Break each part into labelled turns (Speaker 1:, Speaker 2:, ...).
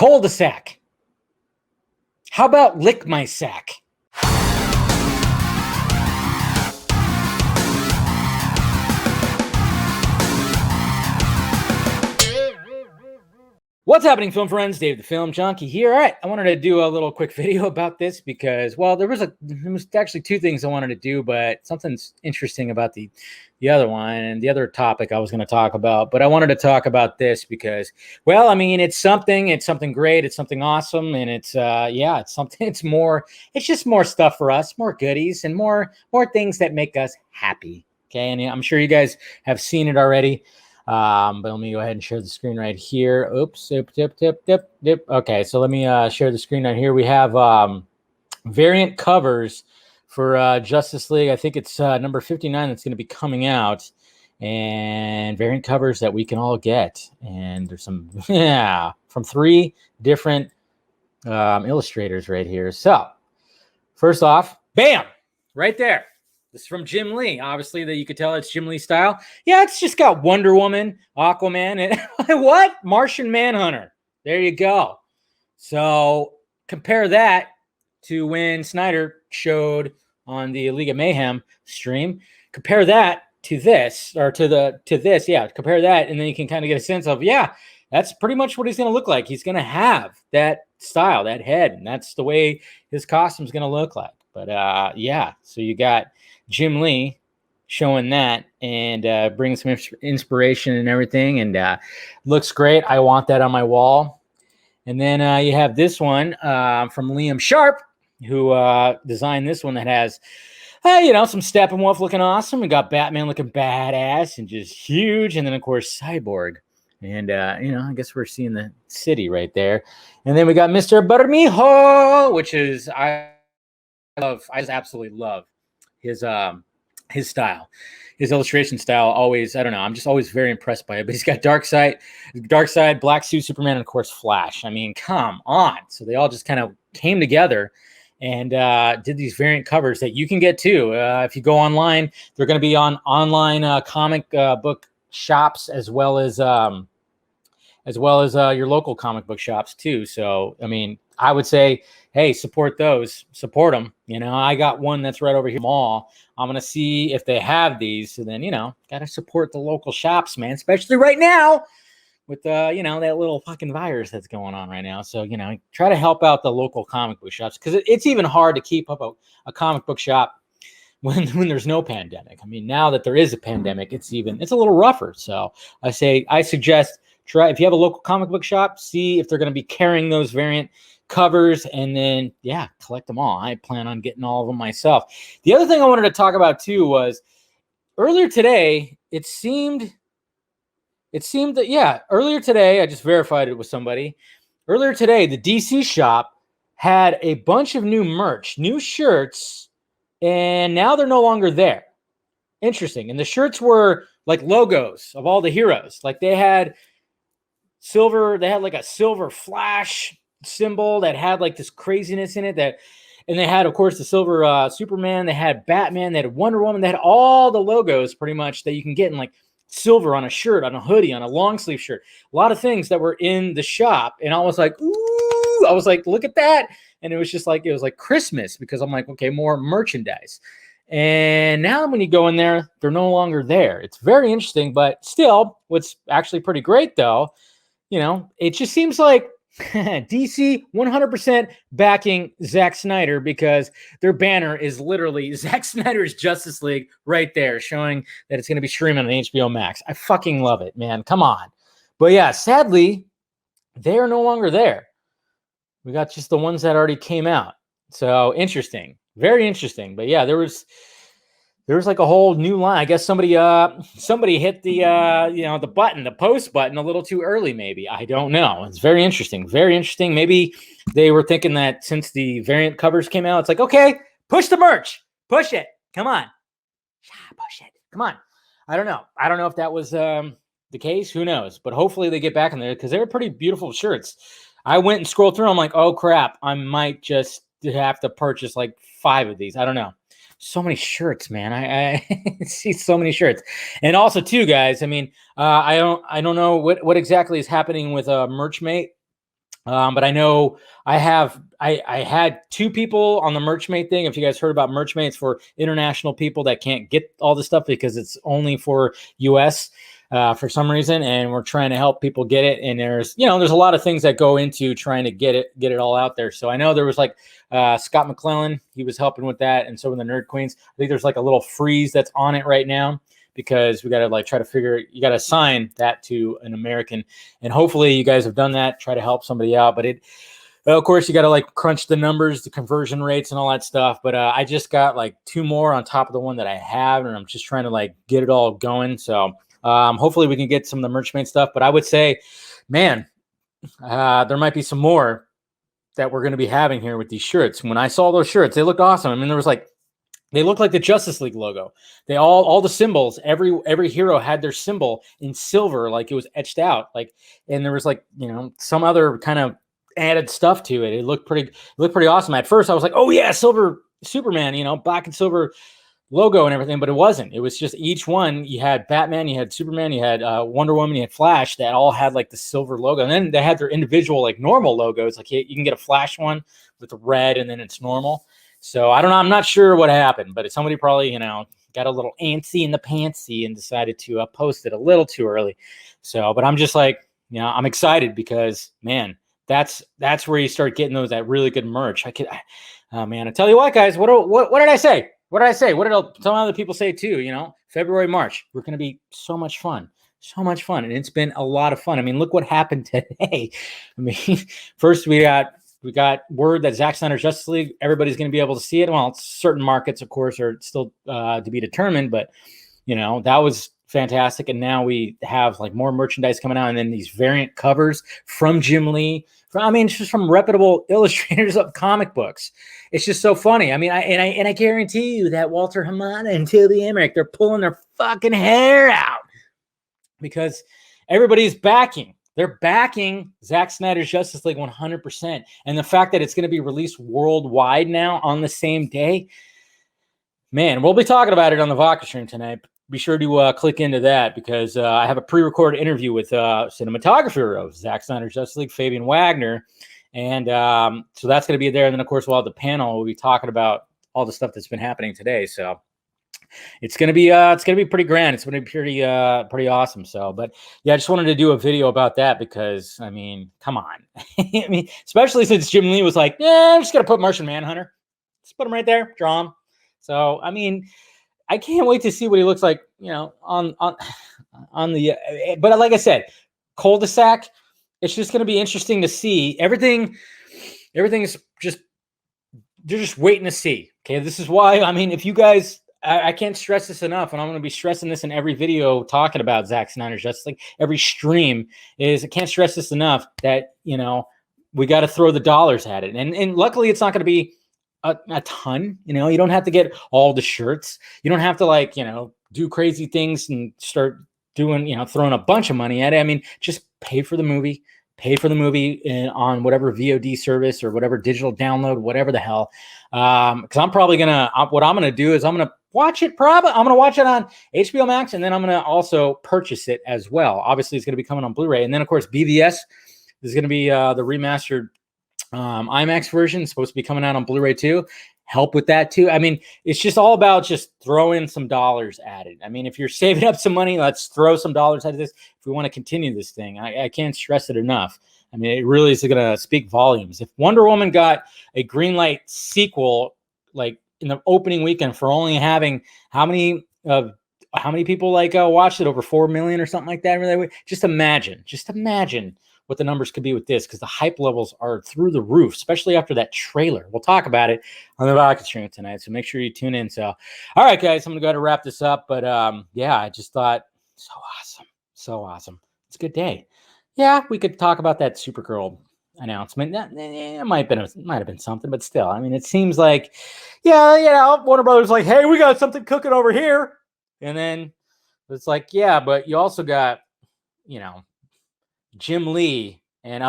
Speaker 1: cul-de-sac? How about lick my sack? What's happening, film friends? Dave the Film Junkie here. All right, I wanted to do a little quick video about this because, well, there was actually two things I wanted to do, but something's interesting about the other one and the other topic I was going to talk about. But I wanted to talk about this because, well, I mean, it's something great, it's something awesome, and it's it's something. It's just more stuff for us, more goodies, and more things that make us happy. Okay, and I'm sure you guys have seen it already. But let me go ahead and share the screen right here. Oops. Okay, so let me share the screen right here. We have variant covers for Justice League. I think it's number 59 that's going to be coming out, and variant covers that we can all get. And there's some from 3 different illustrators right here. So first off, bam, right there. This is from Jim Lee. Obviously, that you could tell it's Jim Lee style. Yeah, it's just got Wonder Woman, Aquaman, and what? Martian Manhunter. There you go. So compare that to when Snyder showed on the League of Mayhem stream. Compare that to this, or to this. Yeah, compare that, and then you can kind of get a sense of, yeah, that's pretty much what he's going to look like. He's going to have that style, that head, and that's the way his costume's going to look like. But yeah, so you got Jim Lee showing that and bringing some inspiration and everything, and looks great. I want that on my wall. And then you have this one from Liam Sharp, who designed this one that has, some Steppenwolf looking awesome. We got Batman looking badass and just huge, and then of course Cyborg. And I guess we're seeing the city right there. And then we got Mr. Bermejo, which is I just absolutely love his style, his illustration style. Always, I don't know, I'm just always very impressed by it. But he's got Darkseid, Black Suit Superman, and of course Flash. I mean, come on. So they all just kind of came together and did these variant covers that you can get too. If you go online, they're going to be on online comic book shops as well as your local comic book shops too. So, I mean, I would say, hey, support those, support them. I got one that's right over here mall. I'm going to see if they have these. So then, got to support the local shops, man, especially right now with, that little fucking virus that's going on right now. So, try to help out the local comic book shops, because it's even hard to keep up a comic book shop when there's no pandemic. I mean, now that there is a pandemic, it's a little rougher. So I suggest try, if you have a local comic book shop, see if they're going to be carrying those variant covers, and then collect them all. I plan on getting all of them myself. The other thing I wanted to talk about too was earlier today, it seemed that earlier today, I just verified it with somebody. Earlier today, the DC shop had a bunch of new merch, new shirts, and now they're no longer there. Interesting. And the shirts were like logos of all the heroes. Like they had like a silver Flash symbol that had like this craziness in it, and they had, of course, the silver Superman, they had Batman, they had Wonder Woman, they had all the logos pretty much that you can get in like silver on a shirt, on a hoodie, on a long sleeve shirt. A lot of things that were in the shop, and I was like, ooh, I was like, look at that. And it was like Christmas, because I'm like, okay, more merchandise. And now when you go in there, they're no longer there. It's very interesting, but still, what's actually pretty great though, it just seems like DC 100% backing Zack Snyder, because their banner is literally Zack Snyder's Justice League right there, showing that it's going to be streaming on HBO Max. I fucking love it, man. Come on. But yeah, sadly, they are no longer there. We got just the ones that already came out. So interesting. Very interesting. But yeah, there was like a whole new line. I guess somebody hit the button, the post button, a little too early, maybe. I don't know. It's very interesting. Very interesting. Maybe they were thinking that since the variant covers came out, it's like, okay, push the merch. Push it. Come on. Push it. Come on. I don't know. I don't know if that was the case. Who knows? But hopefully they get back in there, because they were pretty beautiful shirts. I went and scrolled through. I'm like, oh crap, I might just have to purchase like 5 of these. I don't know. So many shirts, man. I see so many shirts. And also too, guys, I mean, I don't know what exactly is happening with Merchmate. But I know I had two people on the Merchmate thing. If you guys heard about Merchmate, it's for international people that can't get all the stuff because it's only for US for some reason, and we're trying to help people get it. And there's a lot of things that go into trying to get it all out there. So I know there was like Scott McClellan, he was helping with that, and so were the Nerd Queens. I think there's like a little freeze that's on it right now, because we got to like try to figure, you got to assign that to an American, and hopefully you guys have done that, try to help somebody out. But of course, you got to like crunch the numbers, the conversion rates and all that stuff. But I just got like two more on top of the one that I have, and I'm just trying to like get it all going. So hopefully we can get some of the Merchmate stuff. But I would say, man, there might be some more that we're going to be having here with these shirts. When I saw those shirts, they looked awesome. I mean, there was like, they look like the Justice League logo. They all the symbols, every hero had their symbol in silver, like it was etched out. Like, and there was like, some other kind of added stuff to it. It looked pretty awesome. At first I was like, oh yeah, silver Superman, black and silver logo and everything, but it wasn't. It was just each one. You had Batman, you had Superman, you had Wonder Woman, you had Flash, that all had like the silver logo. And then they had their individual like normal logos. Like you can get a Flash one with the red and then it's normal. So I don't know. I'm not sure what happened, but somebody probably, got a little antsy in the pantsy and decided to post it a little too early. So, but I'm just like, I'm excited because, man, that's where you start getting that really good merch. Oh man, I tell you what, guys, what did I say? What did I say? What did some other people say too? February, March, we're going to be so much fun. So much fun. And it's been a lot of fun. I mean, look what happened today. I mean, first we got word that Zack Snyder's Justice League, everybody's going to be able to see it. Well, certain markets, of course, are still to be determined, but that was fantastic. And now we have like more merchandise coming out, and then these variant covers from Jim Lee. It's just from reputable illustrators of comic books. It's just so funny. I mean, I guarantee you that Walter Hamada and Tilly Emmerich, they're pulling their fucking hair out because everybody's backing. They're backing Zack Snyder's Justice League 100%. And the fact that it's going to be released worldwide now on the same day, man, we'll be talking about it on the Vodka Stream tonight. Be sure to click into that because I have a pre-recorded interview with cinematographer of Zack Snyder's Justice League, Fabian Wagner. And so that's going to be there. And then, of course, we'll have the panel. We'll be talking about all the stuff that's been happening today. So it's gonna be pretty grand. It's gonna be pretty awesome. So, but yeah, I just wanted to do a video about that because I mean, come on. I mean, especially since Jim Lee was like, yeah, I'm just gonna put Martian Manhunter. Just put him right there, draw him. So, I mean, I can't wait to see what he looks like, on the. But like I said, cul-de-sac. It's just gonna be interesting to see everything. Everything's just they're just waiting to see. Okay, this is why. I mean, if you guys. I can't stress this enough, and I'm going to be stressing this in every video talking about Zack Snyder's Justice League. Every stream I can't stress this enough that, we got to throw the dollars at it. And luckily, it's not going to be a ton. You don't have to get all the shirts. You don't have to, do crazy things and start doing, throwing a bunch of money at it. I mean, just pay for the movie. Pay for the movie on whatever VOD service or whatever digital download, whatever the hell. Because I'm probably what I'm gonna do is I'm gonna watch it. I'm gonna watch it on HBO Max, and then I'm gonna also purchase it as well. Obviously, it's gonna be coming on Blu-ray, and then of course BVS is gonna be the remastered IMAX version. Supposed to be coming out on Blu-ray too. Help with that too. I mean, it's just all about just throwing some dollars at it. I mean, if you're saving up some money, let's throw some dollars at this. If we want to continue this thing, I can't stress it enough. I mean, it really is going to speak volumes. If Wonder Woman got a green light sequel, like in the opening weekend, for only having how many people watched it, over 4 million or something like that. Really, just imagine what the numbers could be with this, because the hype levels are through the roof, especially after that trailer. We'll talk about it on the Vodka Stream tonight, so make sure you tune in. So, all right, guys, I'm going to go ahead and wrap this up. But, yeah, I just thought, so awesome. It's a good day. Yeah, we could talk about that Supergirl announcement. It might have been something, but still, I mean, it seems like, yeah, Warner Brothers like, hey, we got something cooking over here. And then it's like, yeah, but you also got, Jim Lee and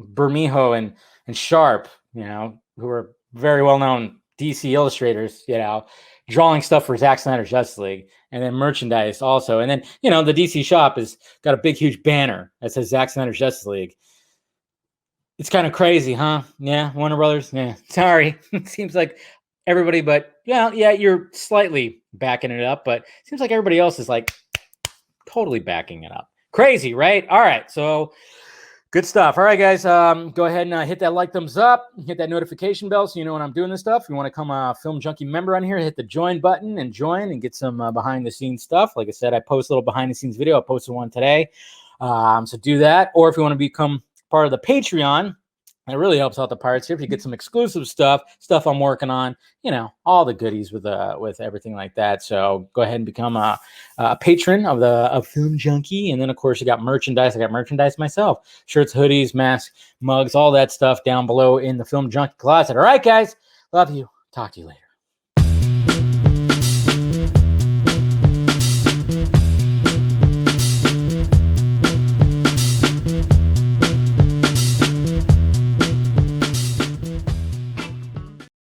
Speaker 1: Bermejo and Sharp, who are very well-known DC illustrators, drawing stuff for Zack Snyder's Justice League, and then merchandise also. And then, the DC shop has got a big, huge banner that says Zack Snyder's Justice League. It's kind of crazy, huh? Yeah, Warner Brothers. Yeah, sorry. It seems like everybody, but yeah, you're slightly backing it up, but it seems like everybody else is like totally backing it up. Crazy, right? All right, so good stuff. All right, guys, go ahead and hit that like, thumbs up, hit that notification bell so you know when I'm doing this stuff. If you want to become a Film Junkie member on here, hit the join button and join and get some behind the scenes stuff. Like I said, I post a little behind the scenes video. I posted one today, so do that. Or if you want to become part of the Patreon, it really helps out the Pirates here if you get some exclusive stuff I'm working on, all the goodies with everything like that. So go ahead and become a patron of Film Junkie. And then, of course, you got merchandise. I got merchandise myself. Shirts, hoodies, masks, mugs, all that stuff down below in the Film Junkie closet. All right, guys. Love you. Talk to you later.